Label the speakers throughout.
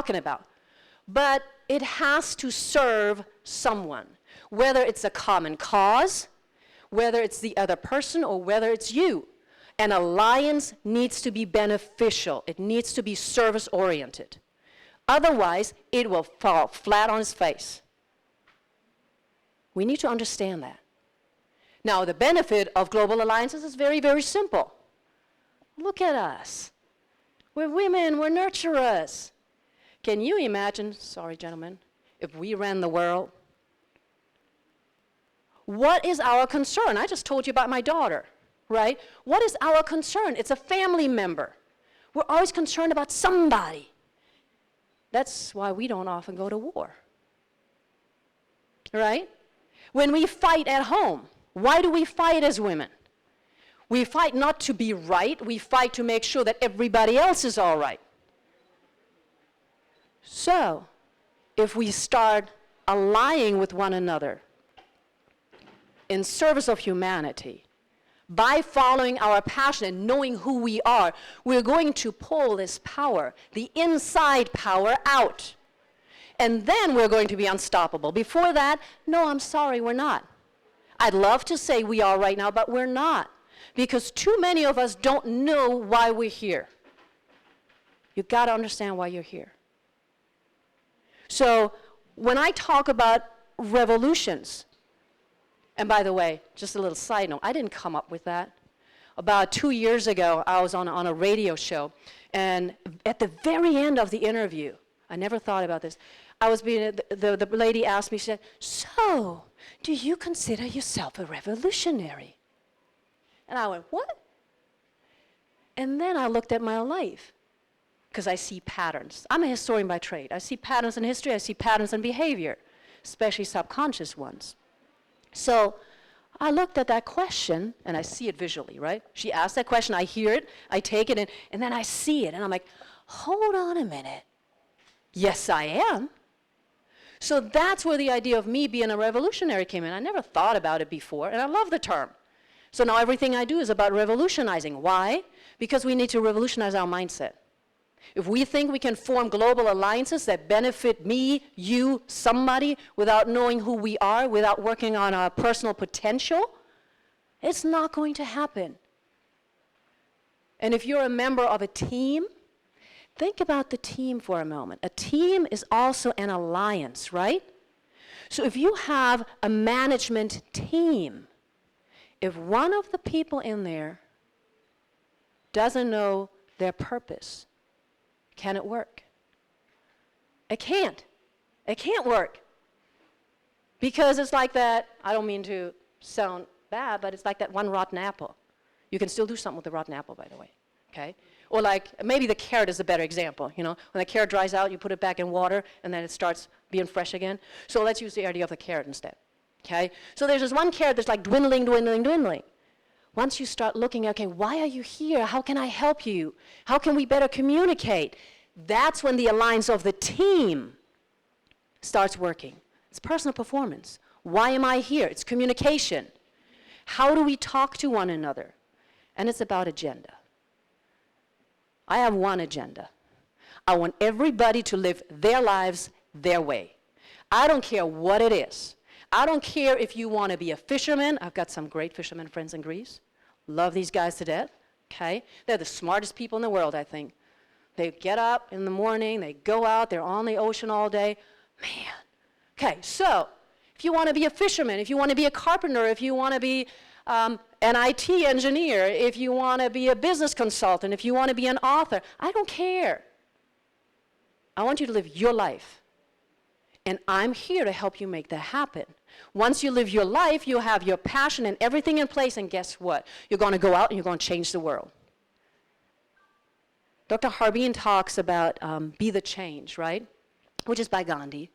Speaker 1: talking about. But it has to serve someone, whether it's a common cause, whether it's the other person, or whether it's you. An alliance needs to be beneficial. It needs to be service-oriented. Otherwise, it will fall flat on its face. We need to understand that. Now, the benefit of global alliances is very, very simple. Look at us. We're women, we're nurturers. Can you imagine, sorry gentlemen, if we ran the world? What is our concern? I just told you about my daughter, right? What is our concern? It's a family member. We're always concerned about somebody. That's why we don't often go to war, right? When we fight at home, why do we fight as women? We fight not to be right, we fight to make sure that everybody else is all right. So, if we start allying with one another in service of humanity, by following our passion and knowing who we are, we're going to pull this power, the inside power, out. And then we're going to be unstoppable. Before that, no, I'm sorry, we're not. I'd love to say we are right now, but we're not. Because too many of us don't know why we're here. You've got to understand why you're here. So when I talk about revolutions, and by the way, just a little side note, I didn't come up with that. About 2 years ago, I was on a radio show, and at the very end of the interview, I never thought about this, the lady asked me, she said, so, do you consider yourself a revolutionary? And I went, what? And then I looked at my life, because I see patterns. I'm a historian by trade. I see patterns in history, I see patterns in behavior, especially subconscious ones. So I looked at that question, and I see it visually, right? She asked that question, I hear it, I take it in, and then I see it, and I'm like, hold on a minute. Yes, I am. So that's where the idea of me being a revolutionary came in. I never thought about it before, and I love the term. So now everything I do is about revolutionizing. Why? Because we need to revolutionize our mindset. If we think we can form global alliances that benefit me, you, somebody, without knowing who we are, without working on our personal potential, it's not going to happen. And if you're a member of a team, think about the team for a moment. A team is also an alliance, right? So if you have a management team, if one of the people in there doesn't know their purpose, can it work? It can't. It can't work. Because it's like that, I don't mean to sound bad, but it's like that one rotten apple. You can still do something with the rotten apple, by the way, okay? Or like, maybe the carrot is a better example, you know? When the carrot dries out, you put it back in water, and then it starts being fresh again. So let's use the idea of the carrot instead, okay? So there's this one carrot that's like dwindling, dwindling, dwindling. Once you start looking, okay, why are you here? How can I help you? How can we better communicate? That's when the alliance of the team starts working. It's personal performance. Why am I here? It's communication. How do we talk to one another? And it's about agenda. I have one agenda. I want everybody to live their lives their way. I don't care what it is. I don't care if you want to be a fisherman. I've got some great fishermen friends in Greece. Love these guys to death, okay? They're the smartest people in the world, I think. They get up in the morning, they go out, they're on the ocean all day. Man. Okay, so if you want to be a fisherman, if you want to be a carpenter, if you want to be an IT engineer, if you want to be a business consultant, if you want to be an author, I don't care. I want you to live your life. And I'm here to help you make that happen. Once you live your life, you have your passion and everything in place, and guess what? You're going to go out and you're going to change the world. Dr. Harbin talks about Be the Change, right? Which is by Gandhi.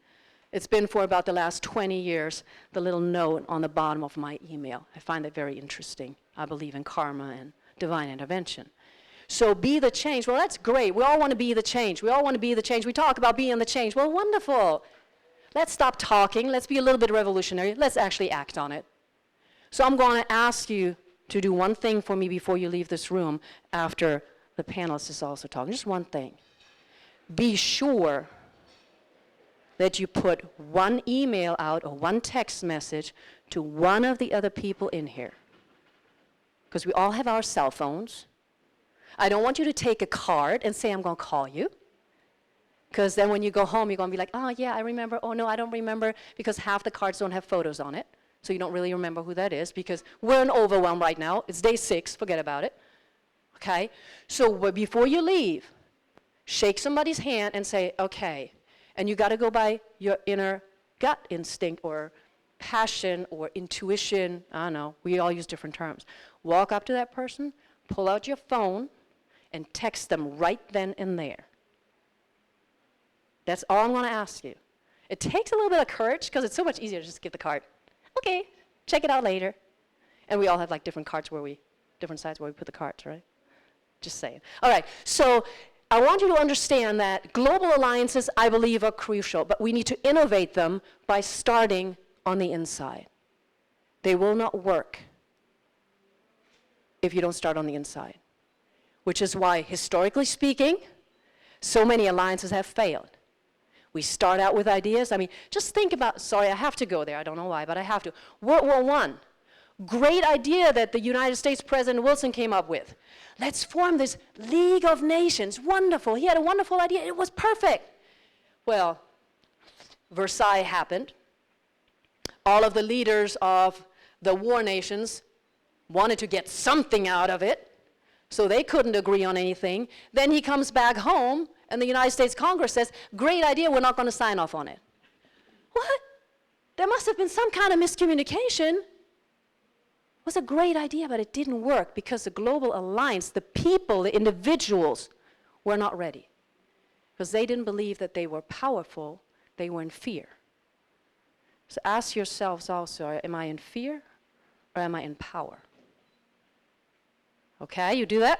Speaker 1: It's been for about the last 20 years, the little note on the bottom of my email. I find that very interesting. I believe in karma and divine intervention. So be the change. Well, that's great. We all want to be the change. We all want to be the change. We talk about being the change. Well, wonderful. Let's stop talking. Let's be a little bit revolutionary. Let's actually act on it. So I'm going to ask you to do one thing for me before you leave this room after the panelist is also talking. Just one thing. Be sure that you put one email out or one text message to one of the other people in here. Because we all have our cell phones. I don't want you to take a card and say, I'm going to call you. Because then when you go home, you're going to be like, oh, yeah, I remember. Oh, no, I don't remember, because half the cards don't have photos on it. So you don't really remember who that is, because we're in overwhelm right now. It's day 6. Forget about it. Okay? So before you leave, shake somebody's hand and say, okay. And you got to go by your inner gut instinct or passion or intuition. I don't know. We all use different terms. Walk up to that person, pull out your phone, and text them right then and there. That's all I'm going to ask you. It takes a little bit of courage, because it's so much easier to just give the card. Okay, check it out later. And we all have like different cards different sides where we put the cards, right? Just saying. All right, so I want you to understand that global alliances, I believe, are crucial, but we need to innovate them by starting on the inside. They will not work if you don't start on the inside, which is why, historically speaking, so many alliances have failed. We start out with ideas. I mean, just think about, sorry, I have to go there. I don't know why, but I have to. World War I, great idea that the United States President Wilson came up with. Let's form this League of Nations. Wonderful. He had a wonderful idea. It was perfect. Well, Versailles happened. All of the leaders of the war nations wanted to get something out of it, so they couldn't agree on anything. Then he comes back home, and the United States Congress says, great idea, we're not going to sign off on it. What? There must have been some kind of miscommunication. It was a great idea, but it didn't work because the global alliance, the people, the individuals, were not ready. Because they didn't believe that they were powerful, they were in fear. So ask yourselves also, am I in fear or am I in power? Okay, you do that?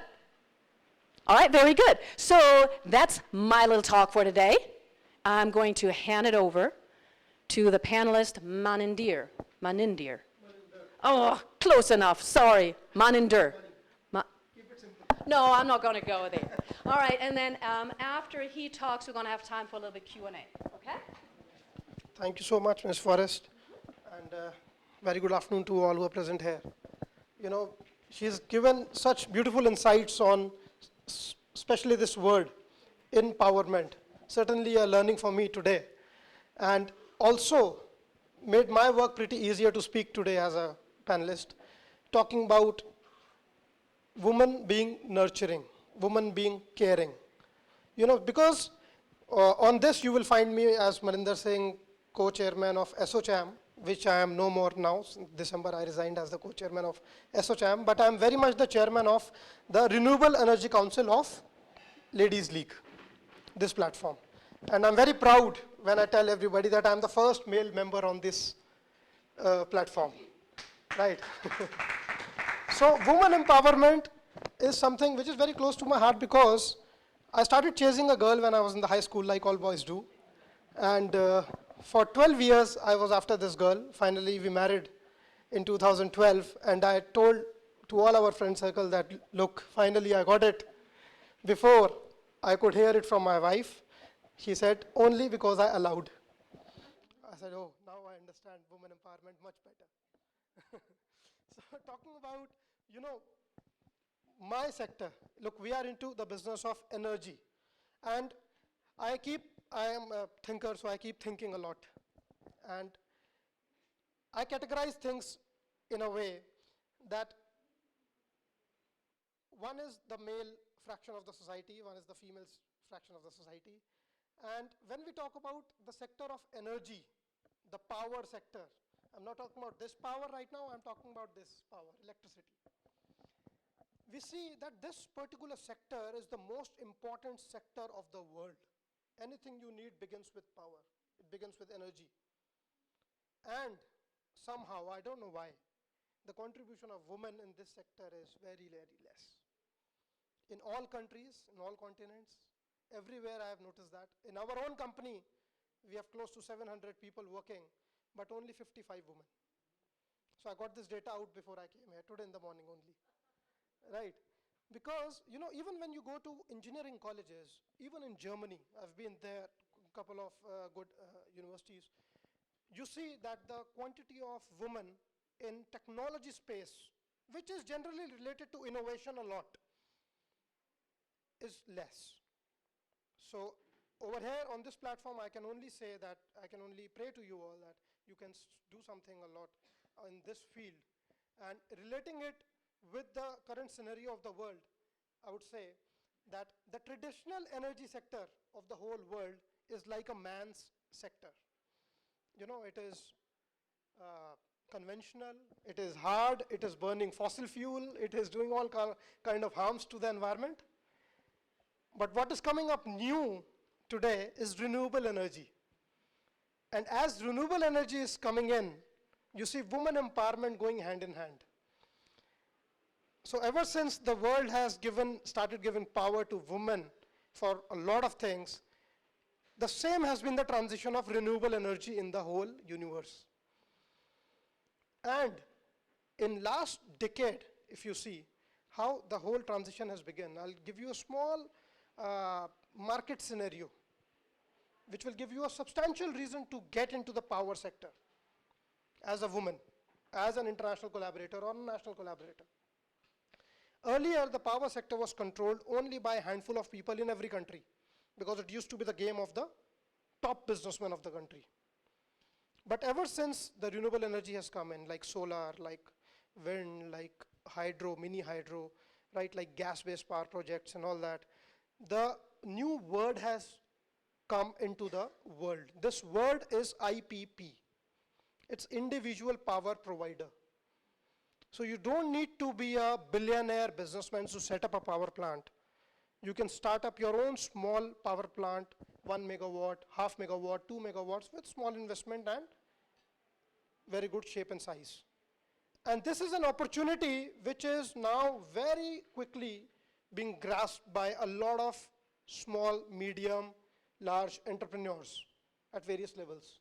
Speaker 1: All right, very good. So that's my little talk for today. I'm going to hand it over to the panelist Manindir. Manindir. Oh, close enough. Sorry. Manindir. No, I'm not going to go there. All right, and then after he talks, we're going to have time for a little bit Q&A. Okay?
Speaker 2: Thank you so much, Ms. Forrest, and very good afternoon to all who are present here. You know, she's given such beautiful insights on especially this word, empowerment. Certainly a learning for me today, and also made my work pretty easier to speak today as a panelist, talking about women being nurturing, women being caring. You know, because on this you will find me, as Maninder saying, co-chairman of SOCHAM, which I am no more now. In December I resigned as the co-chairman of SOCHAM, but I am very much the chairman of the Renewable Energy Council of Ladies League, this platform. And I'm very proud when I tell everybody that I'm the first male member on this platform, right? So women empowerment is something which is very close to my heart, because I started chasing a girl when I was in the high school, like all boys do. And for 12 years, I was after this girl. Finally, we married in 2012. And I told to all our friend circle that, look, finally I got it. Before I could hear it from my wife, she said, only because I allowed. I said, oh, now I understand women empowerment much better. So talking about, you know, my sector, look, we are into the business of energy. And I am a thinker, so I keep thinking a lot. And I categorize things in a way that one is the male fraction of the society, one is the female fraction of the society. And when we talk about the sector of energy, the power sector, I'm not talking about this power right now, I'm talking about this power, electricity. We see that this particular sector is the most important sector of the world. Anything you need begins with power. It begins with energy. And somehow, I don't know why, the contribution of women in this sector is very, very less. In all countries, in all continents, everywhere I have noticed that. In our own company, we have close to 700 people working, but only 55 women. So I got this data out before I came here, today in the morning only. Right? Because, you know, even when you go to engineering colleges, even in Germany, I've been there couple of good universities, you see that the quantity of women in technology space, which is generally related to innovation a lot, is less. So over here on this platform, I can only say that, I can only pray to you all that you can do something a lot in this field. And relating it with the current scenario of the world, I would say that the traditional energy sector of the whole world is like a man's sector. You know, it is conventional, it is hard, it is burning fossil fuel, it is doing all kind of harms to the environment. But what is coming up new today is renewable energy. And as renewable energy is coming in, you see women empowerment going hand in hand. So ever since the world has started giving power to women for a lot of things, the same has been the transition of renewable energy in the whole universe. And in last decade, if you see how the whole transition has begun, I'll give you a small market scenario, which will give you a substantial reason to get into the power sector as a woman, as an international collaborator or a national collaborator. Earlier, the power sector was controlled only by a handful of people in every country, because it used to be the game of the top businessmen of the country. But ever since the renewable energy has come in, like solar, like wind, like hydro, mini hydro, right, like gas-based power projects and all that, the new word has come into the world. This word is IPP. It's individual power provider. So you don't need to be a billionaire businessman to set up a power plant. You can start up your own small power plant, 1 megawatt, half megawatt, 2 megawatts with small investment and very good shape and size. And this is an opportunity which is now very quickly being grasped by a lot of small, medium, large entrepreneurs at various levels.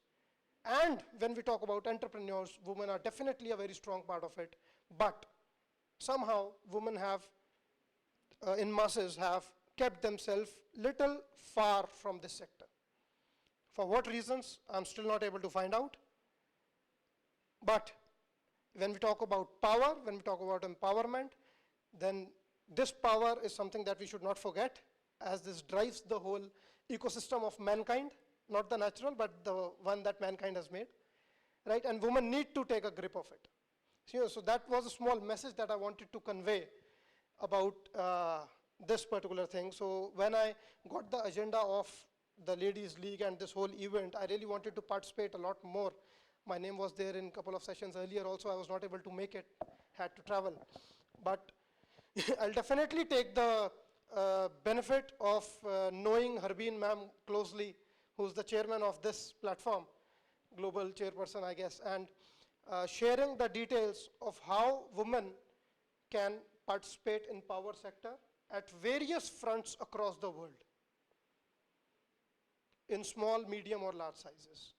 Speaker 2: And when we talk about entrepreneurs, women are definitely a very strong part of it. But somehow women have, in masses, have kept themselves little far from this sector. For what reasons, I'm still not able to find out. But when we talk about power, when we talk about empowerment, then this power is something that we should not forget, as this drives the whole ecosystem of mankind, not the natural, but the one that mankind has made, right? And women need to take a grip of it. So that was a small message that I wanted to convey about this particular thing. So when I got the agenda of the Ladies League and this whole event, I really wanted to participate a lot more. My name was there in a couple of sessions earlier also. I was not able to make it, had to travel. But I'll definitely take the benefit of knowing Harbeen ma'am closely, who's the chairman of this platform, global chairperson, I guess, and sharing the details of how women can participate in power sector at various fronts across the world, in small, medium, or large sizes.